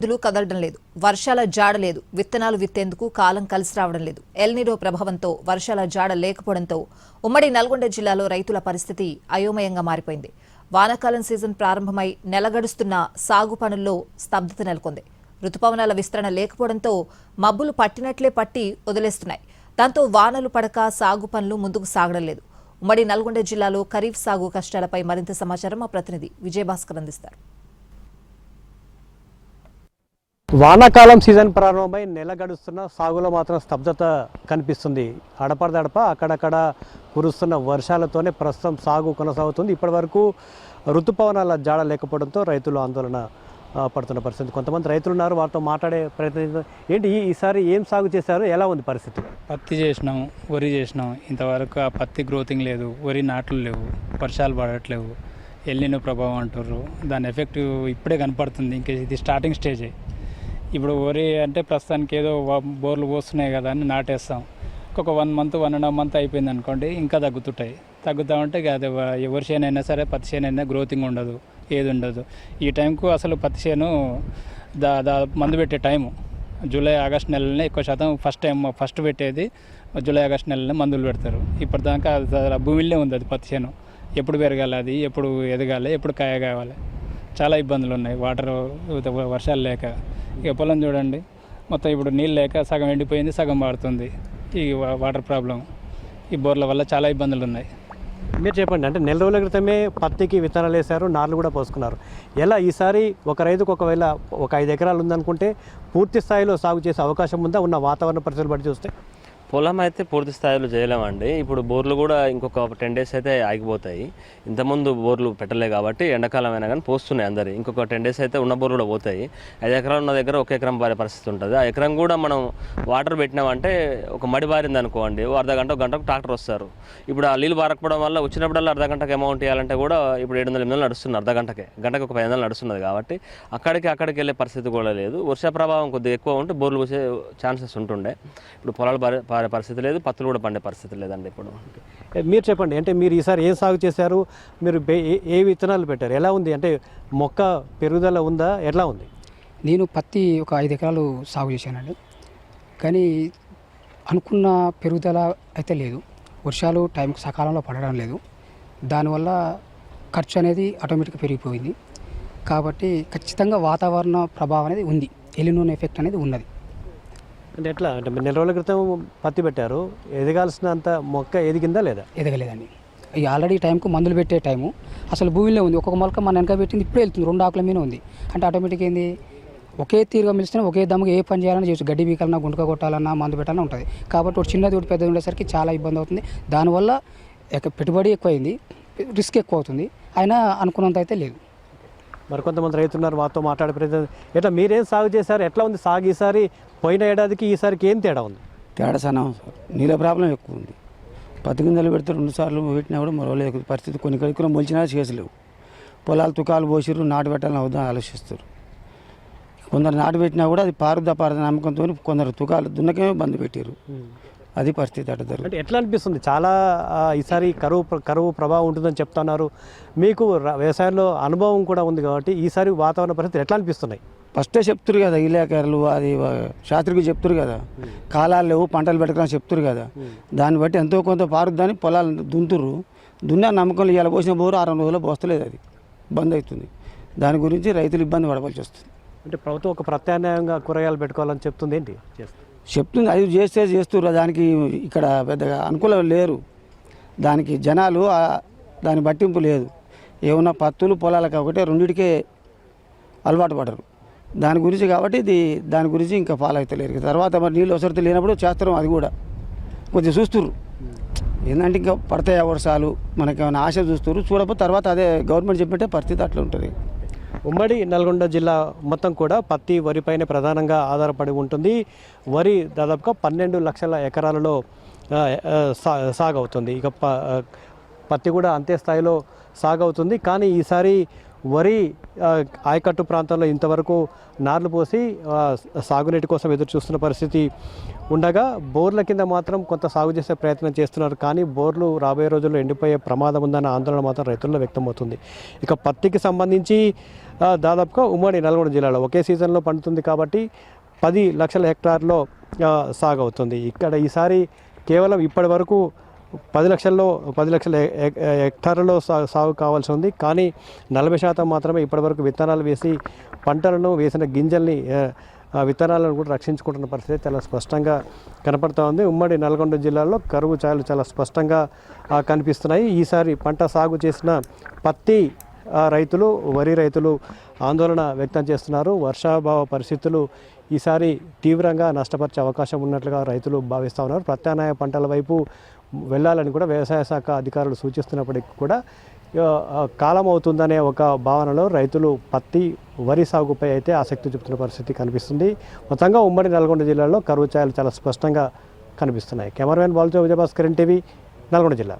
నిధులు కదలడం లేదు, వర్షాల జాడ లేదు, విత్తనాలు విత్తేందుకు కాలం కలిసి రావడం లేదు. ఎల్నినో ప్రభావంతో వర్షాల జాడ లేకపోవడంతో ఉమ్మడి నల్గొండ జిల్లాలో రైతుల పరిస్థితి అయోమయంగా మారిపోయింది. వానాకాలం సీజన్ ప్రారంభమై నెలగడుస్తున్న సాగు పనుల్లో స్తబ్దత నెలకొంది. రుతుపవనాల విస్తరణ లేకపోవడంతో మబ్బులు పట్టినట్లే పట్టి వదిలేస్తున్నాయి. దాంతో వానలు పడక సాగు పనులు ముందుకు సాగడం లేదు. ఉమ్మడి నల్గొండ జిల్లాలో ఖరీఫ్ సాగు కష్టాలపై మరింత సమాచారం మా ప్రతినిధి విజయభాస్కర్ అందిస్తారు. వానాకాలం సీజన్ ప్రారంభమై నెల గడుస్తున్న సాగులో మాత్రం స్తబ్దత కనిపిస్తుంది. అడపడదడప అక్కడక్కడ కురుస్తున్న వర్షాలతోనే ప్రస్తుతం సాగు కొనసాగుతుంది. ఇప్పటి వరకు ఋతుపవనాల జాడ లేకపోవడంతో రైతులు ఆందోళన పడుతున్న పరిస్థితి. కొంతమంది రైతులు ఉన్నారు, వారితో మాట్లాడే ప్రయత్నం. ఏంటి ఈసారి ఏం సాగు చేశారు, ఎలా ఉంది పరిస్థితి? పత్తి చేసినాం, వరి చేసినాం. ఇంతవరకు ఆ పత్తి గ్రోతింగ్ లేదు, వరి నాట్లు లేవు, వర్షాలు పడట్లేవు, ఎల్నినో ప్రభావం అంటారు. దాని ఎఫెక్ట్ ఇప్పుడే కనపడుతుంది. ఇంకా ఇది స్టార్టింగ్ స్టేజే. ఇప్పుడు వరి అంటే ప్రస్తుతానికి ఏదో బోర్లు పోస్తున్నాయి కదా అని నాటేస్తాం. ఒక 1 మంత్ 1.5 మంత్ అయిపోయింది అనుకోండి, ఇంకా తగ్గుతూ ఉంటే అది ఎవరి చేను అయినా సరే పత్తి చేను అయినా గ్రోతింగ్ ఉండదు, ఏది ఉండదు. ఈ టైంకు అసలు పత్తి చేను మందు పెట్టే టైము జూలై ఆగస్ట్ నెలలనే ఎక్కువ శాతం ఫస్ట్ పెట్టేది జూలై ఆగస్ట్ నెలలనే మందులు పెడతారు. ఇప్పటిదాకా భూమిలోనే ఉంది అది పత్తి చేను. ఎప్పుడు పెరగాలి, అది ఎప్పుడు ఎదగాలి, ఎప్పుడు కాయ కావాలి, చాలా ఇబ్బందులు ఉన్నాయి. వర్షాలు లేక ఇక పొలం చూడండి, మొత్తం ఇప్పుడు నీళ్ళు లేక సగం ఎండిపోయింది, సగం పారుతుంది. ఈ వాటర్ ప్రాబ్లం, ఈ బోర్ల వల్ల చాలా ఇబ్బందులు ఉన్నాయి. మీరు చెప్పండి, అంటే నెల రోజుల క్రితమే పత్తికి విత్తనాలు వేశారు, నార్లు కూడా పోసుకున్నారు. ఎలా ఈసారి ఒక రైతుకు ఒకవేళ ఒక 5 ఎకరాలు ఉందనుకుంటే పూర్తి స్థాయిలో సాగు చేసే అవకాశం ఉందా ఉన్న వాతావరణ పరిస్థితులు బట్టి చూస్తే? పొలం అయితే పూర్తి స్థాయిలో చేయలేమండి. ఇప్పుడు బోర్లు కూడా ఇంకొక 10 days అయితే ఆగిపోతాయి. ఇంతకుముందు బోర్లు పెట్టలే కాబట్టి ఎండాకాలం అయినా కానీ పోస్తున్నాయి అందరి. ఇంకొక 10 days అయితే ఉన్న బోర్లు కూడా పోతాయి. 5 ఎకరాలు ఉన్న దగ్గర 1 ఎకరం పారే పరిస్థితి ఉంటుంది. ఆ ఎకరం కూడా మనం వాటర్ పెట్టినామంటే ఒక మడి బారింది అనుకోండి, అర్ధ గంట 1 గంటకు ట్రాక్టర్ వస్తారు. ఇప్పుడు ఆ నీళ్ళు బారకపోవడం వల్ల వచ్చినప్పుడల్లా అర్ధ గంటకు అమౌంట్ ఇవ్వాలంటే కూడా ఇప్పుడు 700-800 నడుస్తుంది. గంటకు ఒక 500 నడుస్తున్నది కాబట్టి అక్కడికి వెళ్ళే పరిస్థితి కూడా లేదు. వర్ష ప్రభావం కొద్దిగా ఎక్కువ ఉంటే బోర్లు పోసే ఛాన్సెస్ ఉంటుండే. ఇప్పుడు పొలాలు పరిస్థితి లేదు, పత్తులు కూడా పండే పరిస్థితి లేదండి ఇప్పుడు. మీరు చెప్పండి, అంటే మీరు ఈసారి ఏం సాగు చేశారు, మీరు ఏ విత్తనాలు పెట్టారు, ఎలా ఉంది, అంటే మొక్క పెరుగుదల ఉందా, ఎట్లా ఉంది? నేను పత్తి ఒక 5 ఎకరాలు సాగు చేశానండి. కానీ అనుకున్న పెరుగుదల అయితే లేదు. వర్షాలు టైంకి సకాలంలో పడడం లేదు. దానివల్ల ఖర్చు అనేది ఆటోమేటిక్గా పెరిగిపోయింది. కాబట్టి ఖచ్చితంగా వాతావరణ ప్రభావం అనేది ఉంది, ఎల్నినో ఎఫెక్ట్ అనేది ఉన్నది. అంటే ఎట్లా, అంటే నెల రోజుల క్రితం పత్తి పెట్టారు, ఎదగాల్సినంత మొక్క ఎదిగిందా లేదా? ఎదగలేదండి. ఈ ఆల్రెడీ టైంకు మందులు పెట్టే టైము అసలు భూమిలో ఉంది. ఒక్కొక్క మొలక మన వెనక పెట్టింది ఇప్పుడే వెళ్తుంది, 2 ఆకుల మీద ఉంది. అంటే ఆటోమేటిక్ ఏంది, ఒకే తీరుగా మిలిస్తేనే ఒకే దమ్ముగా ఏ పని చేయాలన్నా చేయొచ్చు. గడ్డి బీకాలన్నా, గుంటక కొట్టాలన్నా, మందు పెట్టాలన్నా ఉంటుంది. కాబట్టి ఒకటి చిన్నది ఒకటి పెద్దది ఉండేసరికి చాలా ఇబ్బంది అవుతుంది. దానివల్ల పెట్టుబడి ఎక్కువైంది, రిస్క్ ఎక్కువ అవుతుంది. అయినా అనుకున్నంత అయితే లేదు. మరికొంతమంది రైతున్నారు, మాతో మాట్లాడే ప్రయత్నం. ఎట్లా మీరేం సాగు చేశారు, ఎట్లా ఉంది సాగు ఈసారి? పోయిన ఏడాదికి ఈసారికి ఏం తేడా ఉంది? తేడా సన్నా నీళ్ళ ప్రాబ్లం ఎక్కువ ఉంది. పత్తి గింజలు పెడితే 2 సార్లు పెట్టినా కూడా మొలవలేదు పరిస్థితి. కొన్ని కడుకులు మొలిచినా చేసలేవు. పొలాలు తుకాలు పోసిరు, నాటు పెట్టాలని అవుదా ఆలోచిస్తారు. కొందరు నాటు పెట్టినా కూడా అది పారుదా నమ్మకంతో కొందరు తుకాలు దున్నకమే బంద్ పెట్టారు. అది పరిస్థితి అటు జరుగుతుంది. అంటే ఎట్లా అనిపిస్తుంది? చాలా ఈసారి కరువు ప్రభావం ఉంటుందని చెప్తున్నారు. మీకు వ్యవసాయంలో అనుభవం కూడా ఉంది కాబట్టి ఈసారి వాతావరణ పరిస్థితులు ఎట్లా అనిపిస్తున్నాయి? ఫస్టే చెప్తురు కదా, ఇలాకారులు అది శాస్త్రికి చెప్తురు కదా, కాలాలు లేవు, పంటలు పెట్టకని చెప్తురు కదా. దాన్ని బట్టి ఎంతో కొంత పారుద్దని పొలాలు దున్నా నమ్మకంలో ఇలా పోసిన బోరు 6 రోజుల్లో పోస్తలేదు, అది బంద్ అవుతుంది. దాని గురించి రైతులు ఇబ్బంది పడవలసి వస్తుంది. అంటే ప్రభుత్వం ఒక ప్రత్యామ్నాయంగా కూరగాయలు పెట్టుకోవాలని చెప్తుంది. ఏంటి చెప్తుంది? అది చేస్తున్నారు. దానికి ఇక్కడ పెద్దగా అనుకూలం లేరు. దానికి జనాలు దాని పట్టింపు లేదు. ఏమన్నా పత్తులు పొలాలకు ఒకటే రెండింటికే అలవాటు పడరు దాని గురించి. కాబట్టి దాని గురించి ఇంకా ఫాలో అవుతలేరు. తర్వాత మరి నీళ్ళు అవసరం లేనప్పుడు చేస్తారు. అది కూడా కొద్దిగా చూస్తుర్రు. ఏంటంటే ఇంకా పడతాయి వర్షాలు, మనకి ఏమైనా ఆశ చూస్తున్నారు. చూడకపోతే తర్వాత అదే గవర్నమెంట్ చెప్పినట్టే పరిస్థితి అట్లా ఉంటుంది. ఉమ్మడి నల్గొండ జిల్లా మొత్తం కూడా పత్తి వరిపైనే ప్రధానంగా ఆధారపడి ఉంటుంది. వరి దాదాపుగా 12 లక్షల ఎకరాలలో సాగు అవుతుంది. ఇక పత్తి కూడా అంతే స్థాయిలో సాగు అవుతుంది. కానీ ఈసారి వరి ఆయకట్టు ప్రాంతంలో ఇంతవరకు నార్లు పోసి సాగునీటి కోసం ఎదురు చూస్తున్న పరిస్థితి ఉండగా బోర్ల కింద మాత్రం కొంత సాగు చేసే ప్రయత్నం చేస్తున్నారు. కానీ బోర్లు రాబోయే రోజుల్లో ఎండిపోయే ప్రమాదం ఉందన్న ఆందోళన మాత్రం రైతుల్లో వ్యక్తమవుతుంది. ఇక పత్తికి సంబంధించి దాదాపుగా ఉమ్మడి నల్గొండ జిల్లాలో ఒకే సీజన్లో పండుతుంది కాబట్టి 10 లక్షల హెక్టార్లో సాగు అవుతుంది. ఇక్కడ ఈసారి కేవలం ఇప్పటి వరకు 10 లక్షల హెక్టార్లలో సాగు కావాల్సి ఉంది. కానీ 40% మాత్రమే ఇప్పటివరకు విత్తనాలు వేసి పంటలను వేసిన గింజల్ని విత్తనాలను కూడా రక్షించుకుంటున్న పరిస్థితి చాలా స్పష్టంగా కనపడుతూ ఉంది. ఉమ్మడి నల్గొండ జిల్లాలో కరువు ఛాయలు చాలా స్పష్టంగా కనిపిస్తున్నాయి. ఈసారి పంట సాగు చేసిన పత్తి రైతులు, వరి రైతులు ఆందోళన వ్యక్తం చేస్తున్నారు. వర్షాభావ పరిస్థితులు ఈసారి తీవ్రంగా నష్టపరిచే అవకాశం ఉన్నట్లుగా రైతులు భావిస్తూ ఉన్నారు. ప్రత్యామ్నాయ పంటల వైపు వెళ్ళాలని కూడా వ్యవసాయ శాఖ అధికారులు సూచిస్తున్నప్పటికీ కూడా కాలం అవుతుందనే ఒక భావనలో రైతులు పత్తి, వరి సాగుపై అయితే ఆసక్తి చూపుతున్న పరిస్థితి కనిపిస్తుంది. మొత్తంగా ఉమ్మడి నల్గొండ జిల్లాలో కరువు ఛాయలు చాలా స్పష్టంగా కనిపిస్తున్నాయి. కెమెరామెన్ బాలుతో విజయభాస్కర్, టీవీ, నల్గొండ జిల్లా.